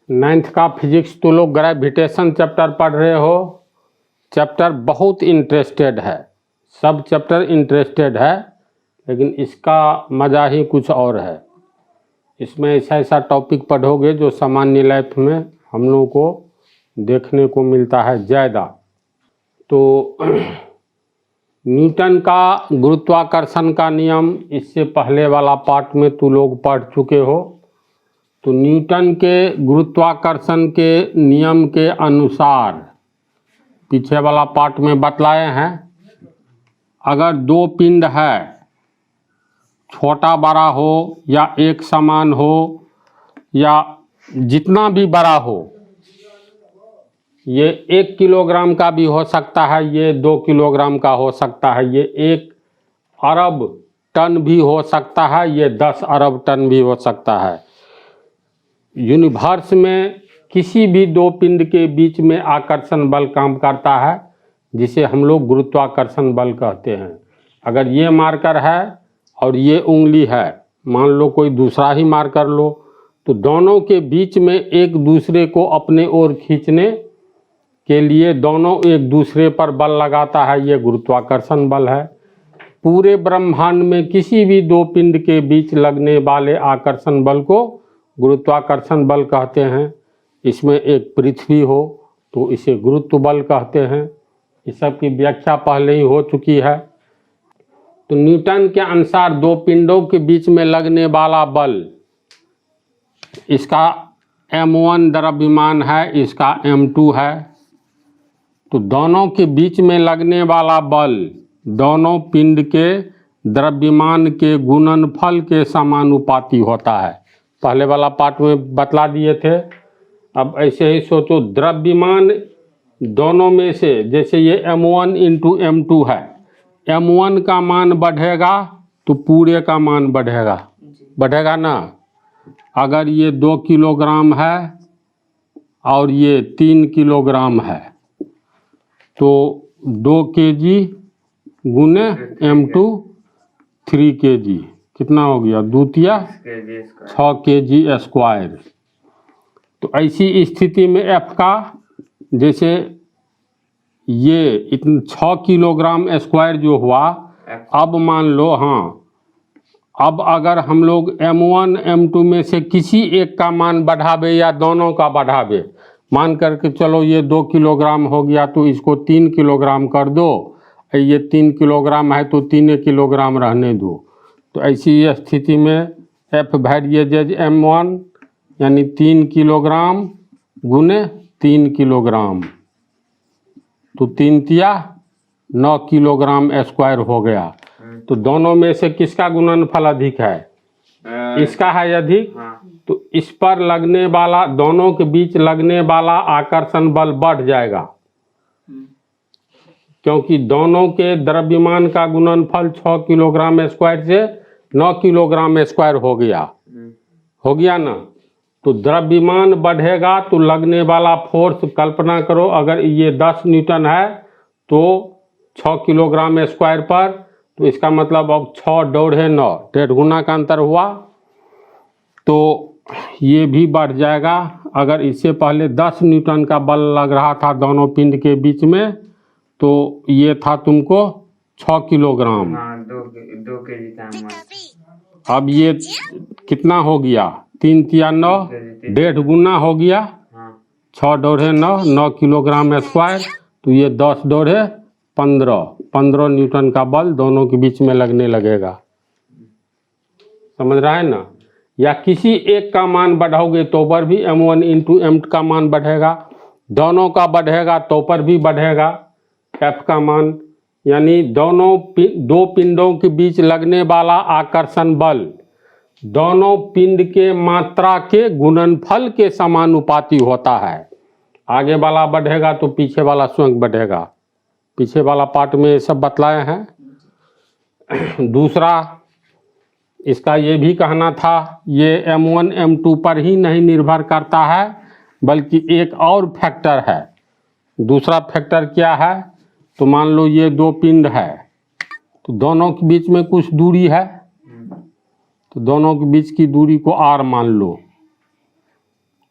9th का physics तो लोग ग्रेविटेशन चैप्टर पढ़ रहे हो। चैप्टर बहुत इंटरेस्टेड है, सब चैप्टर इंटरेस्टेड है, लेकिन इसका मज़ा ही कुछ और है। इसमें ऐसा ऐसा टॉपिक पढ़ोगे जो सामान्य लाइफ में हम लोगों को देखने को मिलता है ज़्यादा। तो न्यूटन का गुरुत्वाकर्षण का नियम इससे पहले वाला पार्ट में तू लोग पढ़ चुके हो। तो न्यूटन के गुरुत्वाकर्षण के नियम के अनुसार पीछे वाला पार्ट में बतलाए हैं, अगर दो पिंड है, छोटा बड़ा हो या एक समान हो या जितना भी बड़ा हो, ये 1 किलोग्राम का भी हो सकता है, ये 2 किलोग्राम का हो सकता है, ये 1 अरब टन भी हो सकता है, ये 10 अरब टन भी हो सकता है। यूनिवर्स में किसी भी दो पिंड के बीच में आकर्षण बल काम करता है, जिसे हम लोग गुरुत्वाकर्षण बल कहते हैं। अगर ये मार्कर है और ये उंगली है, मान लो कोई दूसरा ही मार्कर लो, तो दोनों के बीच में एक दूसरे को अपने ओर खींचने के लिए दोनों एक दूसरे पर बल लगाता है, ये गुरुत्वाकर्षण बल है। पूरे ब्रह्मांड में किसी भी दो पिंड के बीच लगने वाले आकर्षण बल को गुरुत्वाकर्षण बल कहते हैं। इसमें एक पृथ्वी हो तो इसे गुरुत्व बल कहते हैं। इस सब की व्याख्या पहले ही हो चुकी है। तो न्यूटन के अनुसार दो पिंडों के बीच में लगने वाला बल, इसका m1 द्रव्यमान है, इसका m2 है। तो दोनों के बीच में लगने वाला बल दोनों पिंड के द्रव्यमान के गुणनफल के समानुपाती होता है। पहले वाला पार्ट में बतला दिए थे। अब ऐसे ही सोचो, द्रव्यमान दोनों में से, जैसे ये m1 इंटू m2 है, m1 का मान बढ़ेगा तो पूरे का मान बढ़ेगा ना। अगर ये 2 किलोग्राम है और ये 3 किलोग्राम है, तो 2 kg गुने m2 3 kg कितना हो गया, द्वितीय 6 kg स्क्वायर। तो ऐसी स्थिति में F का, जैसे ये 6 किलोग्राम स्क्वायर जो हुआ, अब मान लो, हाँ, अब अगर हम लोग m1 m2 में से किसी एक का मान बढ़ावे या दोनों का बढ़ावे, मान करके चलो ये 2 किलोग्राम हो गया तो इसको 3 किलोग्राम कर दो, ये 3 किलोग्राम है तो 3 किलोग्राम रहने दो। तो ऐसी स्थिति में F वेरिएज m1 यानी 3 किलोग्राम गुने 3 किलोग्राम, तो 3 तिया 9 किलोग्राम स्क्वायर हो गया। तो दोनों में से किसका गुणनफल अधिक है? इसका है अधिक। तो इस पर लगने वाला, दोनों के बीच लगने वाला आकर्षण बल बढ़ जाएगा, क्योंकि दोनों के द्रव्यमान का गुणनफल 6 किलोग्राम स्क्वायर से 9 किलोग्राम स्क्वायर हो गया ना। तो द्रव्यमान बढ़ेगा तो लगने वाला फोर्स, कल्पना करो, अगर ये 10 न्यूटन है तो 6 किलोग्राम स्क्वायर पर, तो इसका मतलब अब 6 दौड़े 9, 1.5 गुना का अंतर हुआ, तो ये भी बढ़ जाएगा। अगर इससे पहले 10 न्यूटन का बल लग रहा था दोनों पिंड के बीच में, तो ये था तुमको 6 किलोग्राम। हाँ, 2 kg का मान। अब ये कितना हो गया, 3 तिया 9, 1.5 गुना हो गया। 6 दौड़े 9 किलोग्राम स्क्वायर, तो ये 10 दौड़े 15 न्यूटन का बल दोनों के बीच में लगने लगेगा। समझ रहा है ना। या किसी एक का मान बढ़ाओगे तो पर भी m1 इंटू m2 का मान बढ़ेगा, दोनों का बढ़ेगा तो पर भी बढ़ेगा F का मान। यानी दो पिंडों के बीच लगने वाला आकर्षण बल दोनों पिंड के मात्रा के गुणनफल के समानुपाती होता है। आगे वाला बढ़ेगा तो पीछे वाला स्वयं बढ़ेगा। पीछे वाला पार्ट में ये सब बतलाए हैं। दूसरा, इसका ये भी कहना था, ये m1 m2 पर ही नहीं निर्भर करता है, बल्कि एक और फैक्टर है। दूसरा फैक्टर क्या है? तो मान लो ये दो पिंड है, तो दोनों के बीच में कुछ दूरी है, तो दोनों के बीच की दूरी को r मान लो।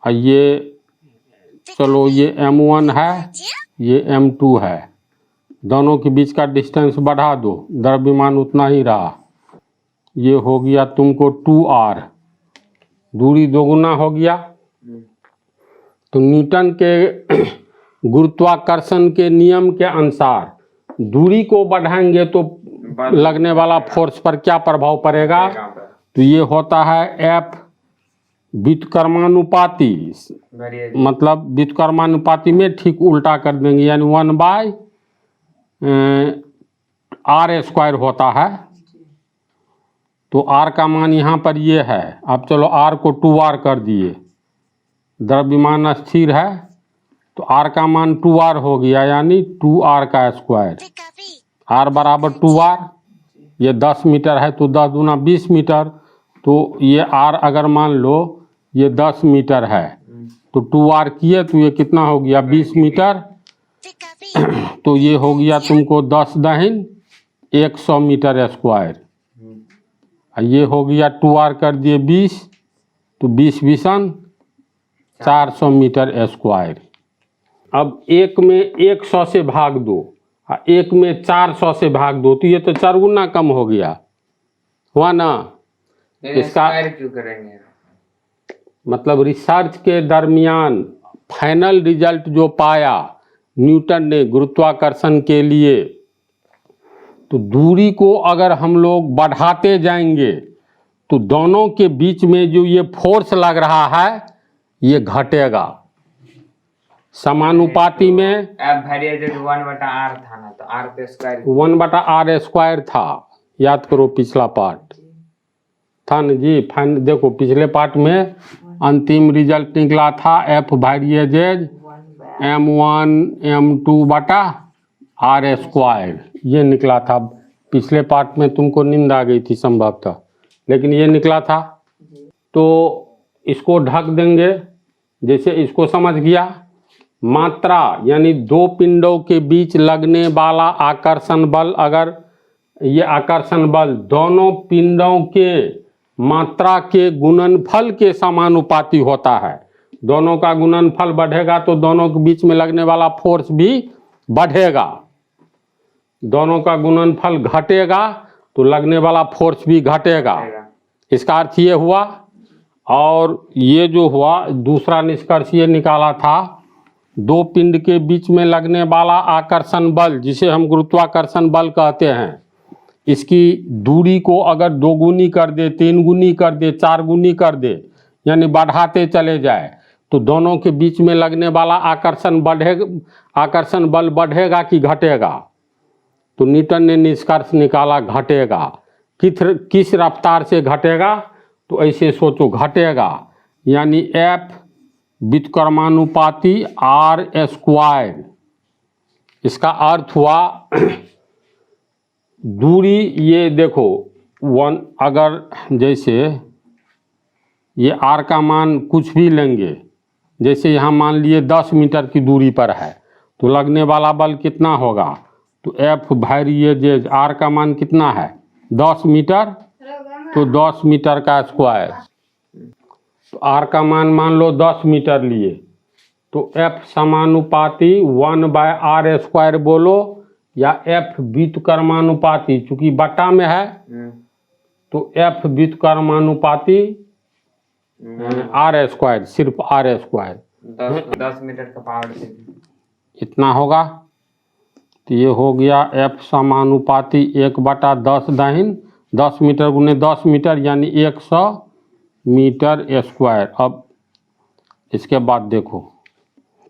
और ये चलो ये M1 है, ये M2 है, दोनों के बीच का डिस्टेंस बढ़ा दो, द्रव्यमान उतना ही रहा। ये हो गया तुमको 2r, दूरी दोगुना हो गया। तो न्यूटन के गुरुत्वाकर्षण के नियम के अनुसार दूरी को बढ़ाएंगे तो लगने वाला फोर्स पर क्या प्रभाव पड़ेगा? तो ये होता है F व्युत्क्रमानुपाती, मतलब व्युत्क्रमानुपाती में ठीक उल्टा कर देंगे, यानी 1/r² होता है। तो r का मान यहाँ पर ये है। अब चलो r को 2r कर दिए, द्रव्यमान स्थिर है तो r का मान 2r हो गया, यानी 2r²। r बराबर 2r, ये 10 मीटर है तो 10 दूना 20 मीटर, तो ये r अगर मान लो ये 10 मीटर है तो 2r किए तो ये कितना हो गया? 20 मीटर। तो ये हो गया तुमको 10 दाहिन 100 मीटर स्क्वायर। ये हो गया 2r कर दिए 20, तो 20 बीसन 400 मीटर स्क्वायर। अब एक में 100 से भाग दो, एक में 400 से भाग दो, तो ये तो 4 गुना कम हो गया, हुआ ना? इसका क्यों करेंगे? मतलब रिसर्च के दरमियान फाइनल रिजल्ट जो पाया न्यूटन ने गुरुत्वाकर्षण के लिए, तो दूरी को अगर हम लोग बढ़ाते जाएंगे तो दोनों के बीच में जो ये फोर्स लग रहा है ये घटेगा। समानुपाती में अब भरिए जो 1/r था ना, तो r पे स्क्वायर 1/r² था, याद करो पिछला पार्ट था ना जी। फाइन देखो पिछले पार्ट में अंतिम रिजल्ट निकला था F वाइजेज M1 M2/r², ये निकला था। पिछले पार्ट में तुमको नींद आ गई थी संभवतः, लेकिन ये निकला था। तो इसको ढक देंगे, जैसे इसको समझ गया। मात्रा यानी दो पिंडों के बीच लगने वाला आकर्षण बल, अगर ये आकर्षण बल दोनों पिंडों के मात्रा के गुणनफल के समानुपाती होता है। दोनों का गुणनफल बढ़ेगा तो दोनों के बीच में लगने वाला फोर्स भी बढ़ेगा। दोनों का गुणनफल घटेगा तो लगने वाला फोर्स भी घटेगा। इसका अर्थ ये हुआ। और ये जो हुआ दूसरा निष्कर्ष ये निकाला था, दो पिंड के बीच में लगने वाला आकर्षण बल, जिसे हम गुरुत्वाकर्षण बल कहते हैं, इसकी दूरी को अगर 2 गुनी कर दे, 3 गुनी कर दे, 4 गुनी कर दे, यानी बढ़ाते चले जाए, तो दोनों के बीच में लगने वाला आकर्षण बल बढ़ेगा कि घटेगा? तो न्यूटन ने निष्कर्ष निकाला घटेगा। किस रफ्तार से घटेगा? तो ऐसे सोचो, घटेगा यानी F व्युत्क्रमानुपाती r²। इसका अर्थ हुआ दूरी, ये देखो 1, अगर जैसे ये r का मान कुछ भी लेंगे, जैसे यहाँ मान लिए 10 मीटर की दूरी पर है, तो लगने वाला बल कितना होगा? तो F वाइजेज r का मान कितना है? 10 मीटर, तो 10 मीटर का स्क्वायर। तो r का मान लो 10 मीटर लिए, तो F समानुपाती 1/r² बोलो, या F व्युत्क्रमानुपाती, चूंकि बटा में है तो F व्युत्क्रमानुपाती r², सिर्फ r²। 10 मीटर का पावर से इतना होगा। तो ये हो गया F समानुपाती 1/10 दाहिन 10 मीटर गुने 10 मीटर, यानी 100 मीटर स्क्वायर। अब इसके बाद देखो,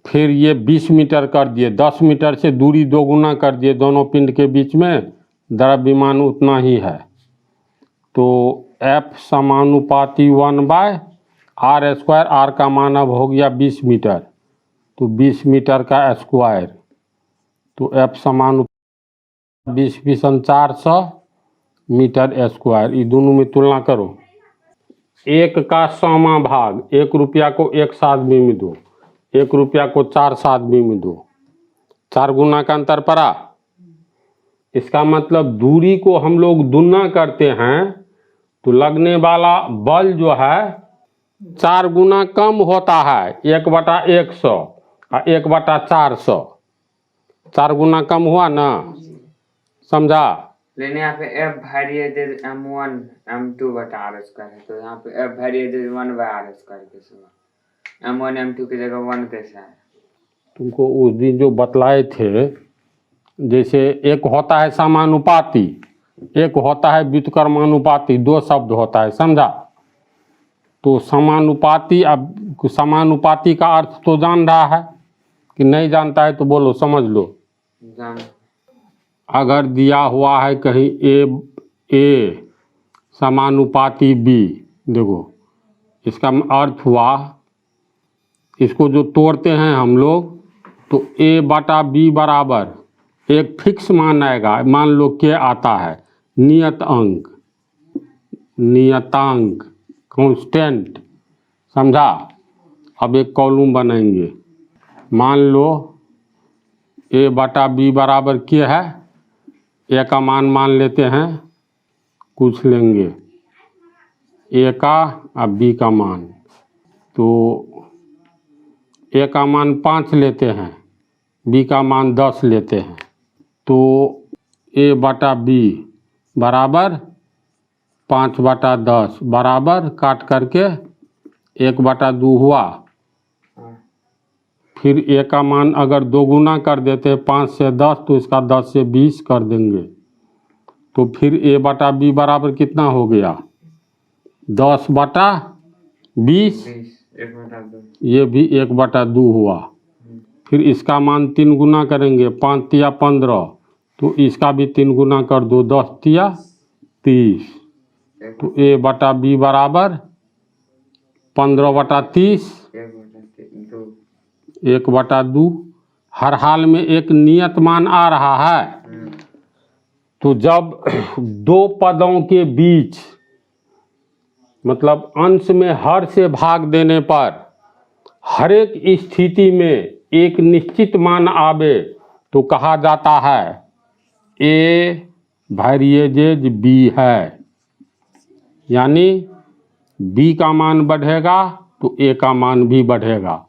फिर ये 20 मीटर कर दिए, 10 मीटर से दूरी 2 गुना कर दिए, दोनों पिंड के बीच में द्रव्यमान उतना ही है। तो F समानुपाती 1/r², r का मान अब हो गया 20 मीटर, तो 20 मीटर का स्क्वायर। तो F समानुपाती 20 बीसन 400 मीटर स्क्वायर। ये दोनों में तुलना करो। 1 का 100वां भाग 1 रुपया को 1 सादवी में दो, 1 रुपया को 4 सादवी में दो, 4 गुना का अंतर पड़ा। इसका मतलब दूरी को हम लोग दुना करते हैं तो लगने वाला बल जो है 4 गुना कम होता है 1/100 और 1/400। 4 गुना कम हुआ ना, समझा? लेकिन यहाँ पे f वेरिएटेड m1 m2 बटा r स्क्वायर है, तो यहाँ पे f वेरिएटेड 1/r स्क्वायर कैसे हुआ? m1 m2 की जगह 1 कैसे आया? तुमको उस दिन जो बतलाए थे, जैसे एक होता है समानुपाती, एक होता है व्युत्क्रमानुपाती, 2 शब्द होता है, समझा? तो समानुपाती, अब समानुपाती का अर्थ तो जान रहा है कि नहीं जानता है? तो बोलो, समझ लो। जान अगर दिया हुआ है कहीं ए समानुपाती बी, देखो इसका अर्थ हुआ, इसको जो तोड़ते हैं हम लोग, तो a/b बराबर एक फिक्स मान आएगा, मान लो के आता है, नियत अंक, नियतांक, कांस्टेंट, समझा? अब एक कॉलम बनाएंगे, मान लो a/b बराबर के है, ए का मान लेते हैं, कुछ लेंगे ए का और बी का मान, तो ए का मान 5 लेते हैं, बी का मान 10 लेते हैं, तो a/b बराबर 5/10 बराबर काट करके 1/2 हुआ। फिर ए का मान अगर 2 गुना कर देते हैं 5 से 10, तो इसका 10 से 20 कर देंगे, तो फिर a/b बराबर कितना हो गया? 10/20, 1/2। ये भी 1/2 हुआ। फिर इसका मान 3 गुना करेंगे, 5 तिया 15, तो इसका भी 3 गुना कर दो, 10 तिया 30, तो a/b बराबर 15/30, 1/2। हर हाल में एक नियत मान आ रहा है। तो जब 2 पदों के बीच, मतलब अंश में हर से भाग देने पर हर एक स्थिति में एक निश्चित मान आवे, तो कहा जाता है a वेरिएटेड b है, यानी b का मान बढ़ेगा तो a का मान भी बढ़ेगा,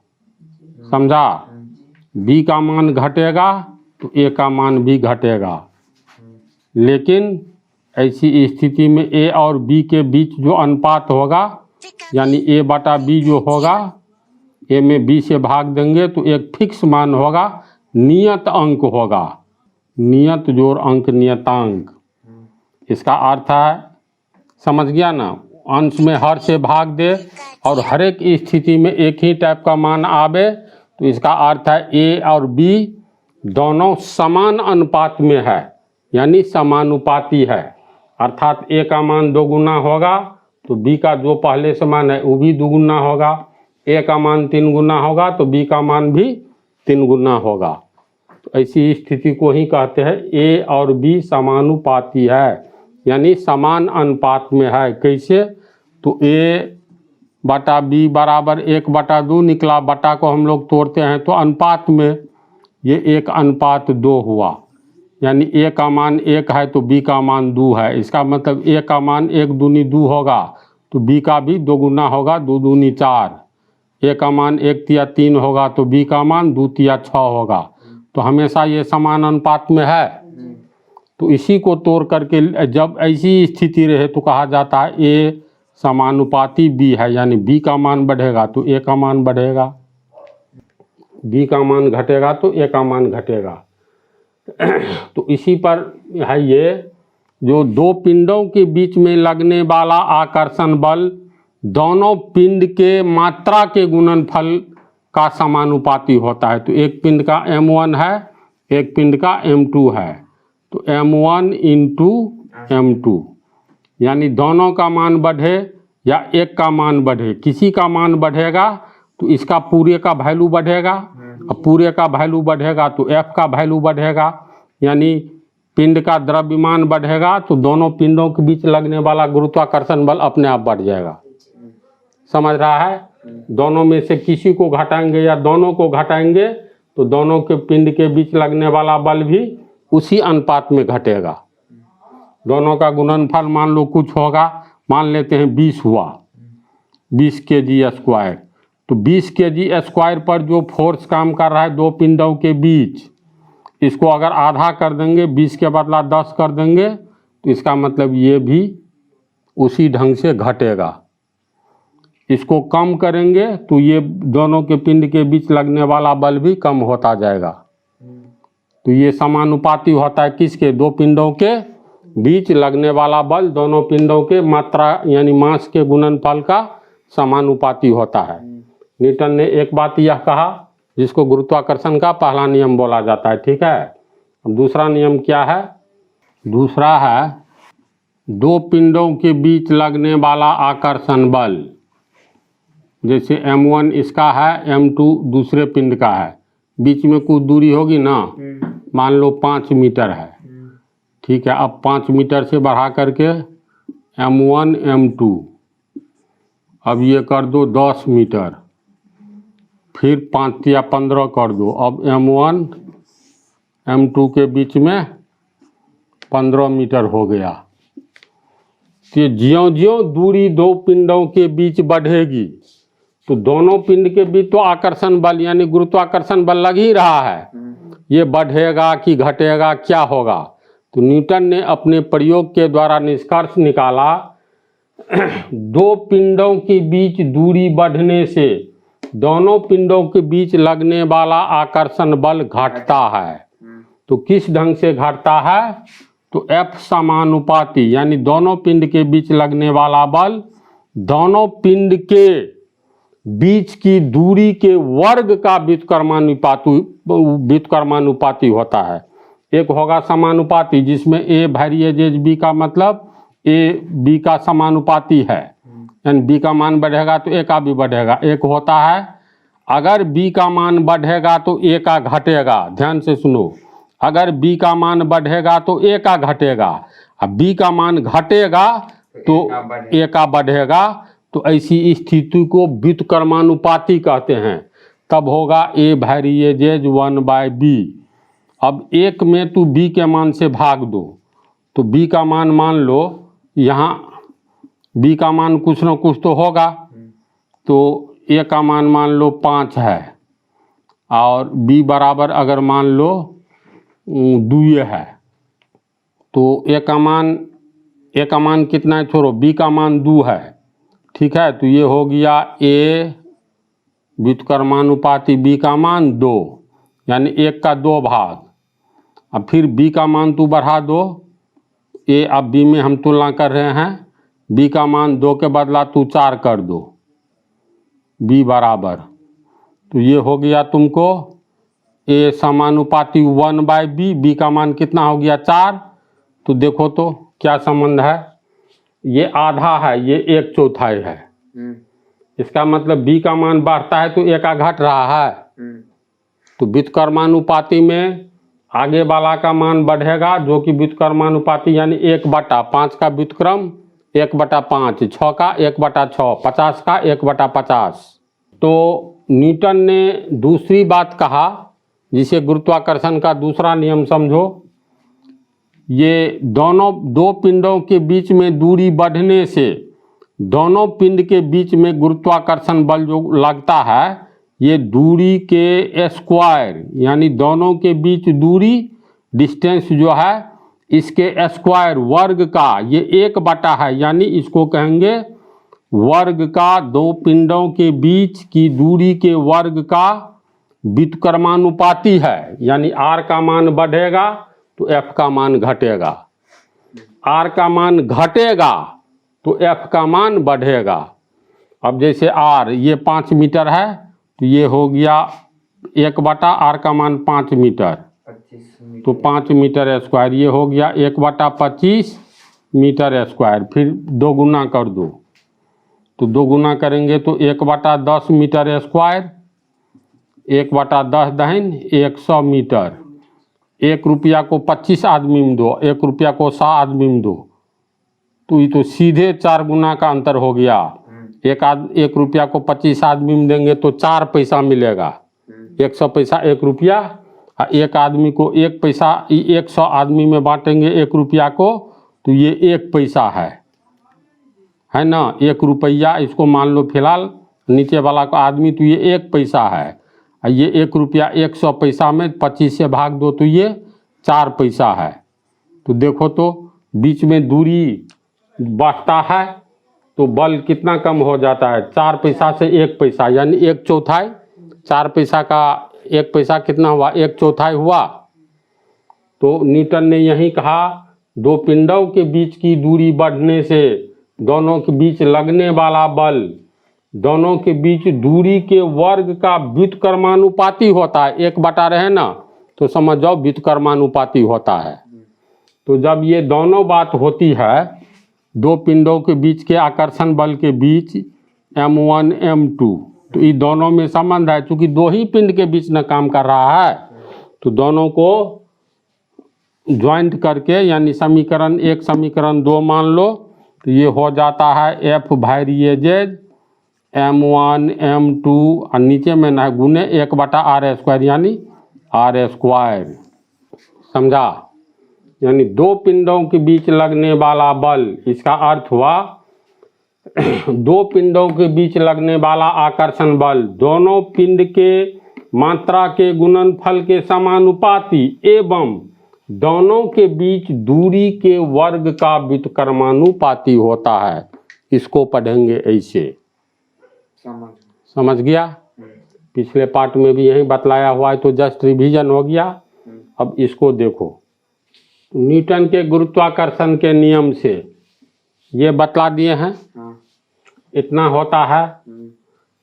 समझा? b का मान घटेगा तो a का मान भी घटेगा। लेकिन ऐसी स्थिति में a और b के बीच जो अनुपात होगा, यानी a/b जो होगा, a में b से भाग देंगे तो एक फिक्स मान होगा, नियत अंक होगा, नियत जोड़ अंक, नियतांक। इसका अर्थ है, समझ गया ना? अंश में हर से भाग दे और हर एक स्थिति में एक ही टाइप का मान आवे, तो इसका अर्थ है a और b दोनों समान अनुपात में है, यानी समानुपाती है। अर्थात a का मान 2 गुना होगा तो b का जो पहले से मान है वो भी 2 गुना होगा, a का मान 3 गुना होगा तो b का मान भी 3 गुना होगा। तो ऐसी स्थिति को ही कहते हैं a और b समानुपाती है, यानी समान अनुपात में है। कैसे? तो a/b बराबर 1/2 निकला, बटा को हम लोग तोड़ते हैं तो अनुपात में ये 1:2 हुआ, यानी a का मान 1 है तो b का मान 2 है। इसका मतलब a का मान 1 दूनी 2 होगा तो b का भी 2 गुना होगा, 2 दूनी 4। a का मान 1 तिया 3 होगा तो b का मान 2 तिया 6 होगा। तो हमेशा ये समान अनुपात में है। तो इसी को तोड़ करके जब ऐसी स्थिति रहे तो कहा जाता है a समानुपाती b है, यानी b का मान बढ़ेगा तो a का मान बढ़ेगा, b का मान घटेगा तो a का मान घटेगा। तो इसी पर है ये, जो 2 पिंडों के बीच में लगने वाला आकर्षण बल दोनों पिंड के मात्रा के गुणनफल का समानुपाती होता है। तो एक पिंड का m1 है, एक पिंड का m2 है, तो m1 इंटू m2, यानी दोनों का मान बढ़े या एक का मान बढ़े, किसी का मान बढ़ेगा तो इसका पूरे का वैल्यू बढ़ेगा, और पूरे का वैल्यू बढ़ेगा तो f का वैल्यू बढ़ेगा, यानी पिंड का द्रव्यमान बढ़ेगा तो दोनों पिंडों के बीच लगने वाला गुरुत्वाकर्षण बल अपने आप बढ़ जाएगा। समझ रहा है? दोनों में से किसी को घटाएंगे या दोनों को घटाएंगे तो दोनों के पिंड के बीच लगने वाला बल भी उसी अनुपात में घटेगा। दोनों का गुणनफल मान लो कुछ होगा, मान लेते हैं 20 हुआ, 20 kg²। तो 20 kg² पर जो फोर्स काम कर रहा है दो पिंडों के बीच, इसको अगर आधा कर देंगे, 20 के बदला 10 कर देंगे, तो इसका मतलब ये भी उसी ढंग से घटेगा। इसको कम करेंगे तो ये दोनों के पिंड के बीच लगने वाला बल भी कम होता जाएगा। तो ये समानुपाती होता है किसके? दो पिंडों के बीच लगने वाला बल दोनों पिंडों के मात्रा यानी मास के गुणनफल का समानुपाती होता है। न्यूटन ने एक बात यह कहा जिसको गुरुत्वाकर्षण का पहला नियम बोला जाता है। ठीक है। अब दूसरा नियम क्या है? दूसरा है दो पिंडों के बीच लगने वाला आकर्षण बल। जैसे m1 इसका है, m2 दूसरे पिंड का है, बीच में कुछ दूरी होगी ना, मान लो 5 मीटर है। ठीक है। अब 5 मीटर से बढ़ा करके m1 m2, अब ये कर दो 10 मीटर, फिर 5 या 15 कर दो। अब m1 m2 के बीच में 15 मीटर हो गया। तो ज्यों ज्यों दूरी दो पिंडों के बीच बढ़ेगी तो दोनों पिंड के बीच तो आकर्षण बल यानी गुरुत्वाकर्षण बल लग ही रहा है। ये बढ़ेगा कि घटेगा, क्या होगा? तो न्यूटन ने अपने प्रयोग के द्वारा निष्कर्ष निकाला दो पिंडों के बीच दूरी बढ़ने से दोनों पिंडों के बीच लगने वाला आकर्षण बल घटता है। तो किस ढंग से घटता है? तो F समानुपाती यानी दोनों पिंड के बीच लगने वाला बल दोनों पिंड के बीच की दूरी के वर्ग का व्युत्क्रमानुपाती होता है। एक होगा समानुपाती जिसमें A भारिएज B का मतलब A B का समानुपाती है, यानी B का मान बढ़ेगा तो A का भी बढ़ेगा। एक होता है अगर B का मान बढ़ेगा तो A का घटेगा। ध्यान से सुनो, अगर B का मान बढ़ेगा तो A का घटेगा, अब B का मान घटेगा तो A का बढ़ेगा। तो ऐसी स्थिति को व्युत्क्रमानुपाती कहते हैं। तब होगा A भारिएज 1/B। अब एक में तू B के मान से भाग दो तो B का मान लो, यहाँ B का मान कुछ न कुछ तो होगा, तो A का मान लो 5 है और B बराबर अगर मान लो 2 है, तो A का मान कितना है? छोड़ो, B का मान 2 है। ठीक है। तो ये हो गया A व्युत्क्रमानुपाती B का मान 2 यानी 1 का 2 भाग। अब फिर B का मान तू बढ़ा दो, A अब B में हम तुलना कर रहे हैं, B का मान 2 के बदला तू 4 कर दो, B बराबर, तो ये हो गया तुमको A समानुपाती 1/B। B का मान कितना हो गया? 4। तो देखो तो क्या संबंध है? ये आधा है, ये 1/4 है। इसका मतलब B का मान बढ़ता है तो A का घट रहा है। तो व्युत्क्रमानुपाती में आगे वाला का मान बढ़ेगा जो कि व्युत्क्रमानुपाती यानी 1/5 का व्युत्क्रम 1/5, 6 का 1/6, 50 का 1/50। तो न्यूटन ने दूसरी बात कहा जिसे गुरुत्वाकर्षण का दूसरा नियम समझो। ये दो पिंडों के बीच में दूरी बढ़ने से दोनों पिंड के बीच में गुरुत्वाकर्षण बल जो लगता है, ये दूरी के स्क्वायर यानी दोनों के बीच दूरी डिस्टेंस जो है इसके स्क्वायर वर्ग का, ये 1/, है यानी इसको कहेंगे वर्ग का दो पिंडों के बीच की दूरी के वर्ग का व्युत्क्रमानुपाती है। यानी R का मान बढ़ेगा तो F का मान घटेगा, R का मान घटेगा तो F का मान बढ़ेगा। अब जैसे R ये 5 मीटर है तो ये हो गया 1/R का मान 5 मीटर, तो 5 मीटर स्क्वायर, ये हो गया 1/25 मीटर स्क्वायर। फिर 2 गुना कर दो तो 2 गुना करेंगे तो 1/10 मीटर स्क्वायर, 1/10 दहिन 100 मीटर। 1 रुपया को 25 आदमी में दो, 1 रुपया को 100 आदमी में दो, तो ये तो सीधे 4 गुना का अंतर हो गया। 1 रुपया को 25 आदमी में देंगे तो 4 पैसा मिलेगा, 100 पैसा 1 रुपया, और 1 आदमी को 1 पैसा, 100 आदमी में बांटेंगे 1 रुपया को तो ये 1 पैसा है। है ना, 1 रुपया इसको मान लो फिलहाल, नीचे वाला का आदमी तो ये 1 पैसा है, और ये 1 रुपया 100 पैसा में 25 से भाग दो तो ये 4 पैसा है। तो देखो तो बीच में दूरी बढ़ता है तो बल कितना कम हो जाता है, 4 पैसा से 1 पैसा, यानी 1/4। 4 पैसा का 1 पैसा कितना हुआ, 1/4 हुआ। तो न्यूटन ने यही कहा, 2 पिंडों के बीच की दूरी बढ़ने से दोनों के बीच लगने वाला बल दोनों के बीच दूरी के वर्ग का व्युत्क्रमानुपाती होता है। 1 बटा रहे ना, तो समझ जाओ व्युत्क्रमानुपाती होता है। तो जब ये दोनों बात होती है, 2 पिंडों के बीच के आकर्षण बल के बीच M1 M2, तो ये दोनों में संबंध है। चूंकि 2 ही पिंड के बीच न काम कर रहा है, तो दोनों को ज्वाइंट करके, यानी समीकरण 1 समीकरण 2 मान लो, तो ये हो जाता है F वायरिएजेज M1 M2 और नीचे में ना गुने 1/r², यानी r²। समझा? यानी 2 पिंडों के बीच लगने वाला बल, इसका अर्थ हुआ 2 पिंडों के बीच लगने वाला आकर्षण बल दोनों पिंड के मात्रा के गुणनफल के समानुपाती एवं दोनों के बीच दूरी के वर्ग का व्युत्क्रमानुपाती होता है। इसको पढ़ेंगे ऐसे। समझ गया? पिछले पार्ट में भी यही बतलाया हुआ है, तो जस्ट रिवीजन हो गया। अब इसको देखो, न्यूटन के गुरुत्वाकर्षण के नियम से ये बतला दिए हैं। इतना होता है,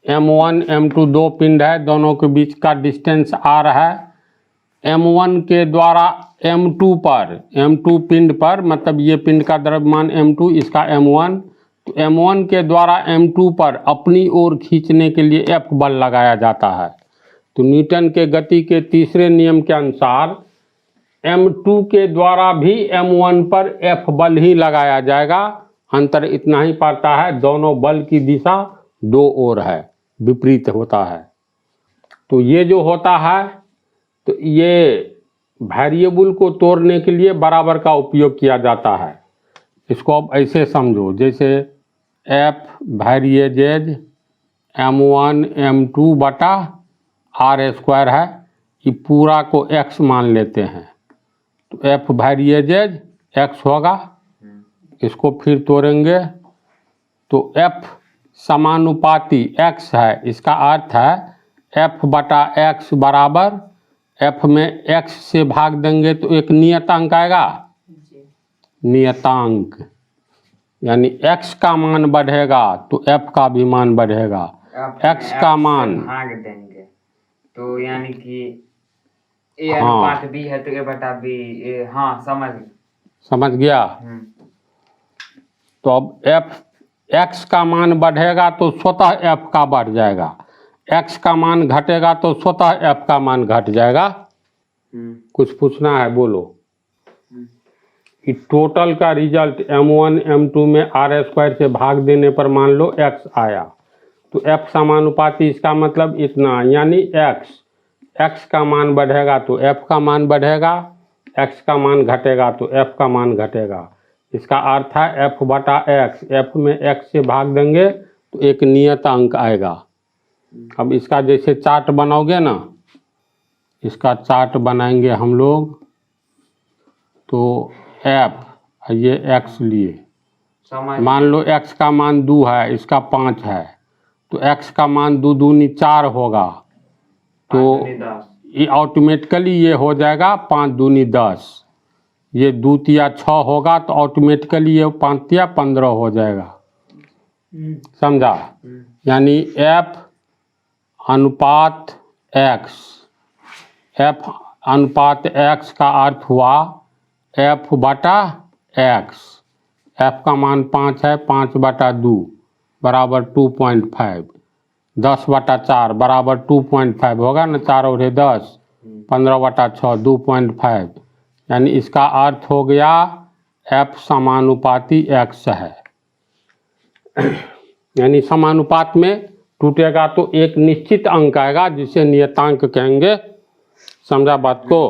M1 M2 2 पिंड है, दोनों के बीच का डिस्टेंस r है। M1 के द्वारा M2 पर, M2 पिंड पर, मतलब ये पिंड का द्रव्यमान M2, इसका M1, तो M1 के द्वारा M2 पर अपनी ओर खींचने के लिए F बल लगाया जाता है। तो न्यूटन के गति के तीसरे नियम के अनुसार M2 के द्वारा भी M1 पर F बल ही लगाया जाएगा। अंतर इतना ही पड़ता है, दोनों बल की दिशा 2 ओर है, विपरीत होता है। तो ये जो होता है, तो ये वेरिएबल को तोड़ने के लिए बराबर का उपयोग किया जाता है। इसको अब ऐसे समझो, जैसे F वायरिएजेज M1 M2 बटा r² है, ये पूरा को x मान लेते हैं, तो F वायरिएजेज x होगा। इसको फिर तोड़ेंगे तो F समानुपाती x है, इसका अर्थ है F बटा x बराबर, F में x से भाग देंगे तो एक नियतांक आएगा, नियतांक, यानी x का मान बढ़ेगा तो F का भी मान बढ़ेगा। x का मान भाग देंगे तो यानी कि A अनुपात B है तो A बटा B। हाँ, समझ गया। तो अब x का मान बढ़ेगा तो स्वतः f का बढ़ जाएगा, x का मान घटेगा तो स्वतः f का मान घट जाएगा। कुछ पूछना है बोलो। कि टोटल का रिजल्ट M1 M2 में r² से भाग देने पर मान लो x आया, तो f समानुपाती, इसका मतलब इतना, यानी x का मान बढ़ेगा तो f का मान बढ़ेगा, x का मान घटेगा तो f का मान घटेगा। इसका अर्थ है f बटा x, f में x से भाग देंगे तो एक नियत अंक आएगा। अब इसका जैसे चार्ट बनाओगे ना, इसका चार्ट बनाएंगे हम लोग, तो f ये x लिए, मान लो x का मान 2 है, इसका 5 है, तो x का मान 2 दूनी 4 होगा, तो ये ऑटोमेटिकली ये हो जाएगा 5 दूनी 10, ये 2 तिया 6 होगा, तो ऑटोमेटिकली ये 5 तिया 15 हो जाएगा। समझा? यानी f अनुपात x, f अनुपात x का अर्थ हुआ f बटा x, f का मान 5 है, 5 बटा 2 बराबर 2.5, 10 बटा 4 बराबर 2.5 होगा ना, 4 और 10, 15 बटा 6 2.5, यानी इसका अर्थ हो गया f समानुपाती x है। यानी समानुपात में टूटेगा तो एक निश्चित अंक आएगा जिसे नियतांक कहेंगे। समझा बात को?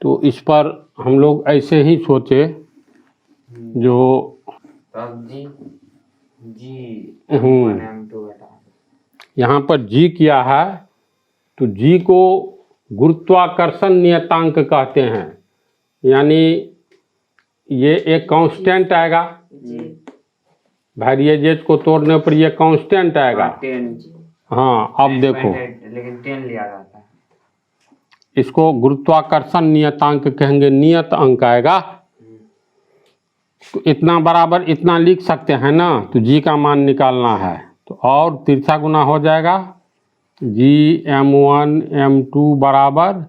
तो इस पर हम लोग ऐसे ही सोचे, जो तो अब जी जी हम्म। M1 M2 बटा यहाँ पर जी किया है, तो जी को गुरुत्वाकर्षण नियतांक कहते हैं, यानी ये एक कांस्टेंट आएगा, वेरिएजेज को तोड़ने पर ये कांस्टेंट आएगा। 10 हाँ, अब देखो, लेकिन 10 लिया जाता है। इसको गुरुत्वाकर्षण नियतांक कहेंगे, नियत अंक आएगा। तो इतना बराबर इतना लिख सकते हैं ना, तो जी का मान निकालना है तो और तिरछा गुना हो जाएगा, जी M1 M2 बराबर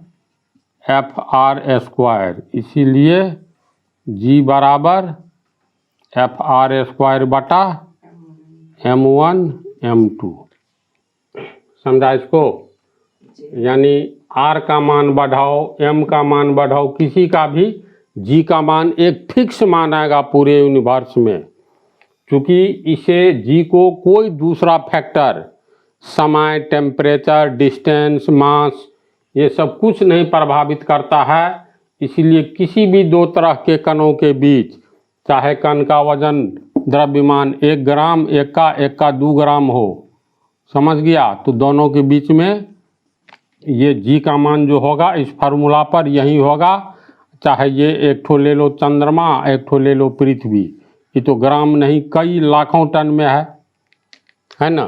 FR², इसीलिए जी बराबर FR² बटा M1 M2। समझा इसको? यानी R का मान बढ़ाओ, M का मान बढ़ाओ, किसी का भी G का मान एक फिक्स मान आएगा पूरे यूनिवर्स में, क्योंकि इसे G को कोई दूसरा फैक्टर, समय, टेम्परेचर, डिस्टेंस, मास, ये सब कुछ नहीं प्रभावित करता है। इसलिए किसी भी दो तरह के कणों के बीच, चाहे कण का वजन द्रव्यमान 1 ग्राम, एक का 2 ग्राम हो, समझ गया, तो दोनों के बीच में ये जी का मान जो होगा इस फार्मूला पर यही होगा। चाहे ये एक ठो ले लो चंद्रमा, एक ठो ले लो पृथ्वी, ये तो ग्राम नहीं कई लाखों टन में है ना।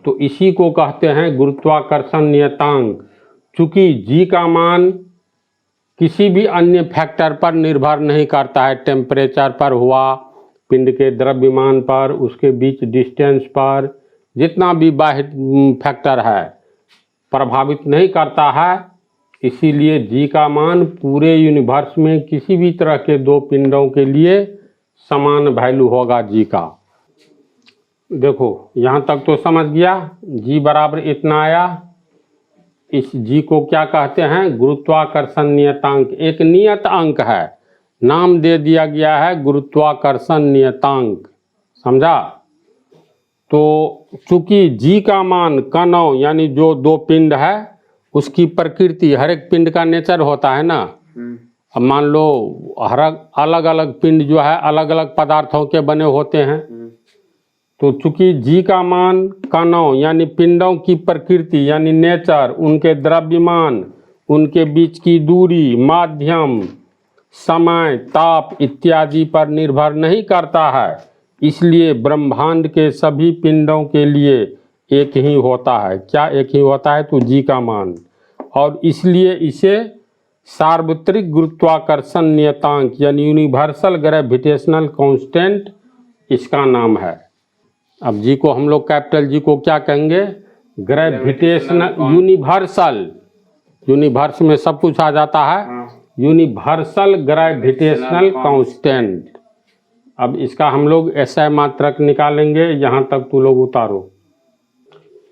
तो इसी को कहते हैं गुरुत्वाकर्षण नियतांक। चूंकि जी का मान किसी भी अन्य फैक्टर पर निर्भर नहीं करता है, टेम्परेचर पर हुआ, पिंड के द्रव्यमान पर, उसके बीच डिस्टेंस पर, जितना भी बाह्य फैक्टर है प्रभावित नहीं करता है। इसीलिए जी का मान पूरे यूनिवर्स में किसी भी तरह के दो पिंडों के लिए समान वैल्यू होगा जी का। देखो यहाँ तक तो समझ गया, जी बराबर इतना आया। इस जी को क्या कहते हैं? गुरुत्वाकर्षण नियतांक। एक नियत अंक है, नाम दे दिया गया है गुरुत्वाकर्षण नियतांक, समझा। तो चूंकि जी का मान कणों यानी जो दो पिंड है उसकी प्रकृति, हर एक पिंड का नेचर होता है ना। अब मान लो हर अलग अलग पिंड जो है अलग अलग पदार्थों के बने होते हैं, तो चूंकि जी का मान कणों यानी पिंडों की प्रकृति यानी नेचर, उनके द्रव्यमान, उनके बीच की दूरी, माध्यम, समय, ताप इत्यादि पर निर्भर नहीं करता है, इसलिए ब्रह्मांड के सभी पिंडों के लिए एक ही होता है। क्या एक ही होता है? तो जी का मान। और इसलिए इसे सार्वत्रिक गुरुत्वाकर्षण नियतांक यानी यूनिवर्सल ग्रेविटेशनल कांस्टेंट इसका नाम है। अब जी को हम लोग कैपिटल जी को क्या कहेंगे? ग्रेविटेशनल यूनिवर्सल, यूनिवर्स में सब कुछ आ जाता है, यूनिवर्सल ग्रेविटेशनल कांस्टेंट। अब इसका हम लोग SI मात्रक निकालेंगे, यहाँ तक तू लोग उतारो।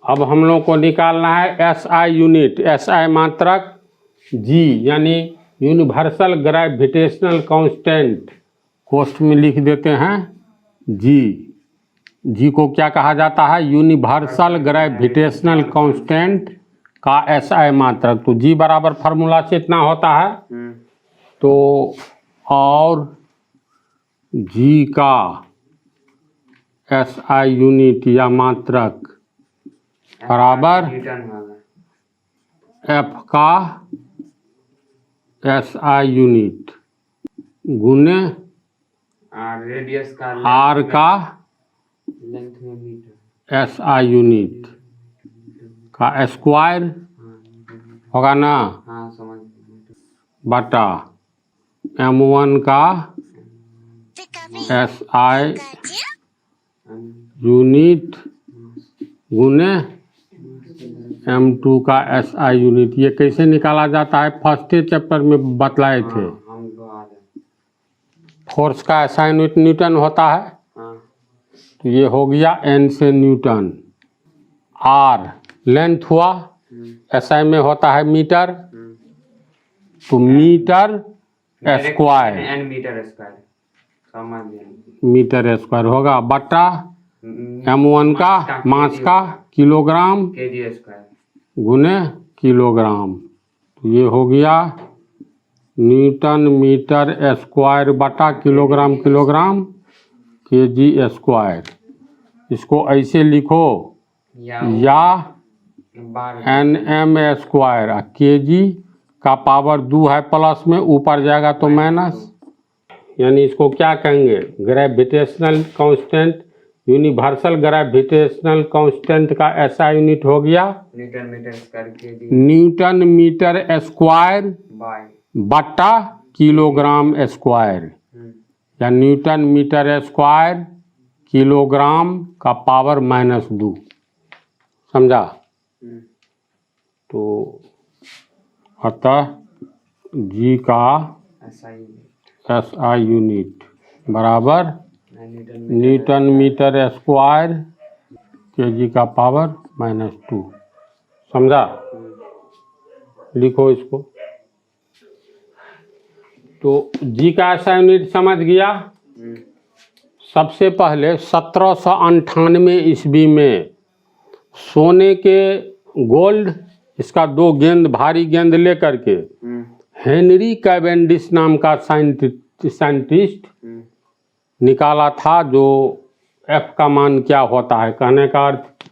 अब हम लोग को निकालना है SI यूनिट, SI मात्रक जी यानी यूनिवर्सल ग्रेविटेशनल कांस्टेंट, कोष्ठ में लिख देते हैं जी। जी को क्या कहा जाता है? यूनिवर्सल ग्रेविटेशनल कांस्टेंट का SI मात्रक। तो जी बराबर फार्मूला से इतना होता है, तो और जी का SI यूनिट या मात्रक बराबर F का SI यूनिट गुने रेडियस का R का लेंथ में मीटर SI यूनिट का स्क्वायर होगा ना, हाँ समझ बटा M1 का SI यूनिट गुने M2 का SI यूनिट। ये कैसे निकाला जाता है? फर्स्ट चैप्टर में बतलाए थे। फोर्स का SI यूनिट न्यूटन होता है, तो ये हो गया N से न्यूटन। R लेंथ हुआ, SI में होता है मीटर, तो मीटर स्क्वायर, मीटर स्क्वायर होगा बटा M1 का मास का किलोग्राम kg स्क्वायर गुने किलोग्राम। तो ये हो गया न्यूटन मीटर स्क्वायर बटा किलोग्राम किलोग्राम केजी स्क्वायर। इसको ऐसे लिखो या बार NM स्क्वायर, केजी का पावर 2 है प्लस में, ऊपर जाएगा तो माइनस। यानी इसको क्या कहेंगे, gravitational constant, universal gravitational constant का ऐसा यूनिट हो गया newton metre square KG newton metre square by बटा किलोग्राम स्क्वायर, या न्यूटन मीटर स्क्वायर किलोग्राम का पावर -2। समझा? तो अतः जी का SI यूनिट बराबर न्यूटन मीटर स्क्वायर केजी का पावर -2। समझा? लिखो इसको। तो जी का SI यूनिट समझ गया। सबसे पहले 1798 ईस्वी में सोने के गोल्ड, इसका 2 गेंद भारी गेंद लेकर के हेनरी कैवेंडिश नाम का साइंटिस्ट निकाला था, जो F का मान क्या होता है। कहने का अर्थ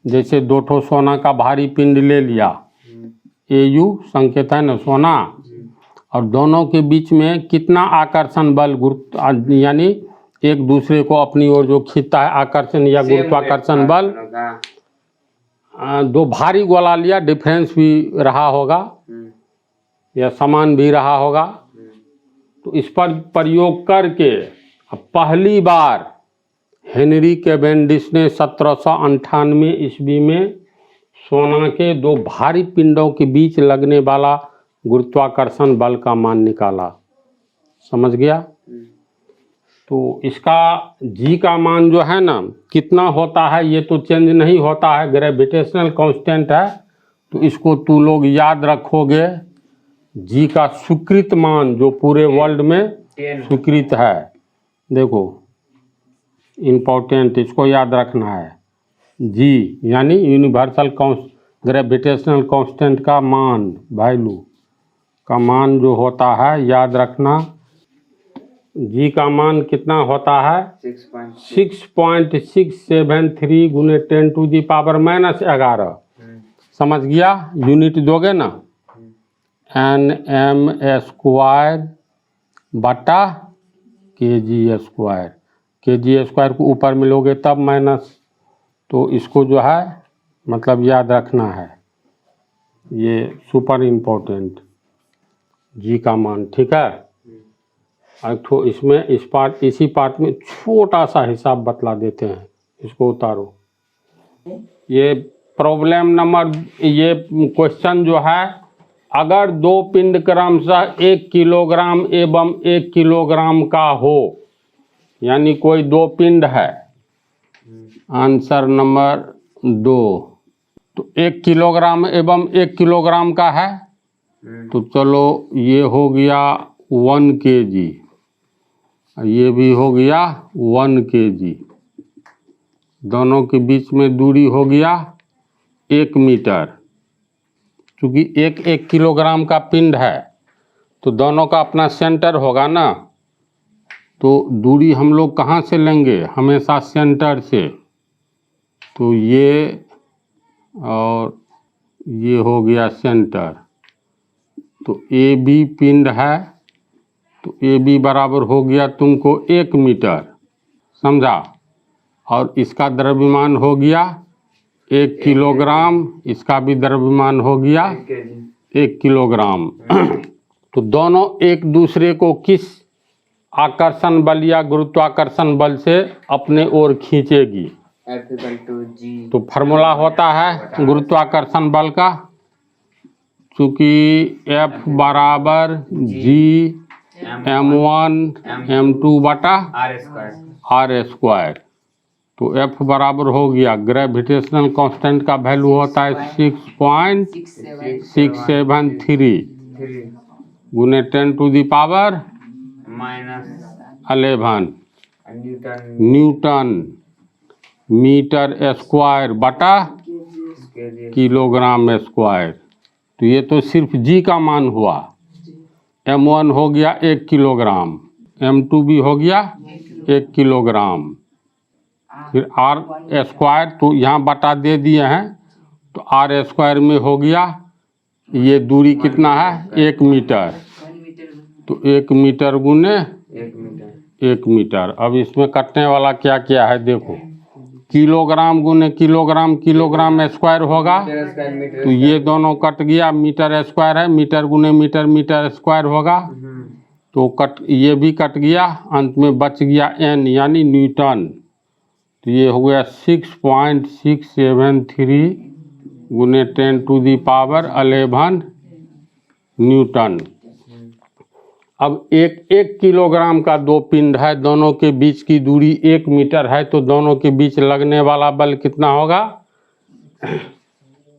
जैसे 2 ठो सोना का भारी पिंड ले लिया, AU संकेत है ना सोना, और दोनों के बीच में कितना आकर्षण बल गुरुत्व यानी एक दूसरे को अपनी ओर जो खींचता है आकर्षण या गुरुत्वाकर्षण बल, 2 भारी गोला लिया, डिफरेंस भी रहा होगा या समान भी रहा होगा। तो इस पर प्रयोग करके पहली बार हेनरी कैवेंडिश ने 1798 ईस्वी में सोना के 2 भारी पिंडों के बीच लगने वाला गुरुत्वाकर्षण बल का मान निकाला। समझ गया? तो इसका जी का मान जो है ना कितना होता है, ये तो चेंज नहीं होता है, ग्रेविटेशनल कांस्टेंट है। तो इसको तू लोग याद रखोगे, जी का स्वीकृत मान जो पूरे वर्ल्ड में स्वीकृत है। देखो इम्पोर्टेंट, इसको याद रखना है। जी यानी यूनिवर्सल ग्रेविटेशनल कांस्टेंट का मान, वैल्यू का मान जो होता है, याद रखना। जी का मान कितना होता है 6.673 गुने 10⁻⁻11। समझ गया? यूनिट दोगे ना, NM स्क्वायर बटा केजी स्क्वायर। केजी स्क्वायर को ऊपर मिलोगे तब माइनस, तो इसको जो है मतलब याद रखना है, ये सुपर इम्पोर्टेंट जी का मान। ठीक है? तो इसमें इसी पार्ट में छोटा सा हिसाब बतला देते हैं, इसको उतारो। ये प्रॉब्लम नंबर, ये क्वेश्चन जो है, अगर 2 पिंड क्रमशः 1 किलोग्राम एवं 1 किलोग्राम का हो, यानी कोई 2 पिंड है, आंसर नंबर 2, तो 1 किलोग्राम एवं 1 किलोग्राम का है, तो चलो ये हो गया 1 kg, ये भी हो गया 1 kg। दोनों के बीच में दूरी हो गया 1 मीटर। चूँकि 1 किलोग्राम का पिंड है तो दोनों का अपना सेंटर होगा ना, तो दूरी हम लोग कहाँ से लेंगे, हमेशा सेंटर से। तो ये और ये हो गया सेंटर। तो AB पिंड है, तो AB बराबर हो गया तुमको 1 मीटर। समझा? और इसका द्रव्यमान हो गया 1 किलोग्राम, इसका भी द्रव्यमान हो गया 1 किलोग्राम। तो दोनों एक दूसरे को किस आकर्षण बल या गुरुत्वाकर्षण बल से अपने ओर खींचेगी। F=G। तो फार्मूला होता है गुरुत्वाकर्षण बल का, चूँकि F बराबर G m1 m2 बटा r स्क्वायर। तो F बराबर हो गया, ग्रेविटेशनल कांस्टेंट का वैल्यू होता है 6.673 गुने 10⁻11 न्यूटन मीटर स्क्वायर बटा किलोग्राम स्क्वायर। तो ये तो सिर्फ जी का मान हुआ। M1 हो गया 1 किलोग्राम, M2 भी हो गया 1 किलोग्राम, फिर आर स्क्वायर तो यहाँ बटा दे दिए हैं, तो आर स्क्वायर में हो गया, ये दूरी कितना है 1 मीटर, तो 1 मीटर गुने 1 मीटर 1 मीटर। अब इसमें कटने वाला क्या क्या है देखो, किलोग्राम गुने किलोग्राम, किलोग्राम स्क्वायर होगा, मीटर स्क्वायर मीटर तो ये दोनों कट गया, मीटर स्क्वायर है, मीटर गुने मीटर, मीटर स्क्वायर होगा, तो कट ये भी कट गया, अंत में बच गया n यानी न्यूटन, तो ये हो गया 6.673 गुने 10⁻11 न्यूटन। अब एक किलोग्राम का 2 पिंड है, दोनों के बीच की दूरी 1 मीटर है, तो दोनों के बीच लगने वाला बल कितना होगा,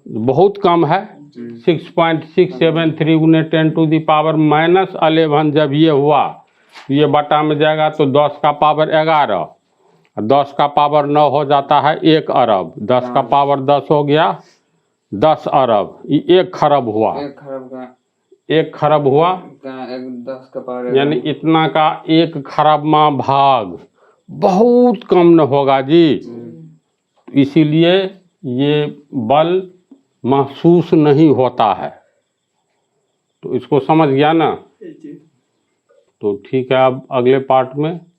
बहुत कम है, 6.673 गुने 10⁻11 जब ये हुआ, तो ये बटा में जाएगा तो 10 का पावर 11, 10 का पावर 9 हो जाता है 1 अरब, 10 का पावर 10 हो गया 10 अरब, ये 1 खरब हुआ, 1 खरब का 1 खरब हुआ, 10 का पावर यानी इतना का 1 खरबवां भाग, बहुत कम न होगा जी, इसीलिए ये बल महसूस नहीं होता है। तो इसको समझ गया ना, तो ठीक है, अब अगले पार्ट में